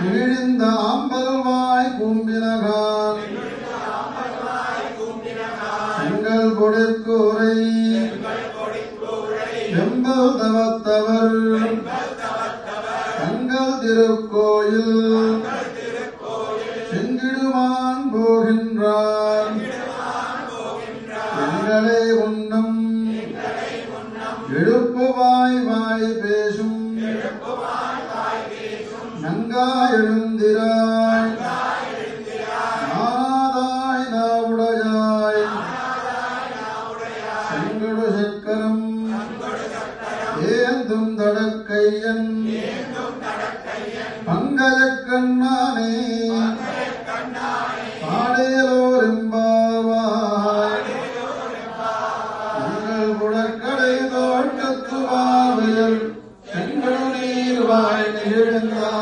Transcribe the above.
இழிந்த ஆம்பல்வாய் கூம்பினகான் எங்கள் பொடிற்கூரை எம்பல் தவத்தவர் தங்கள் திருக்கோயில் செங்கிடுவான் போகின்றான் எங்களை உண்ணும் எழுப்புவாய் வாய் பேசும் நங்கா எழுந்திரா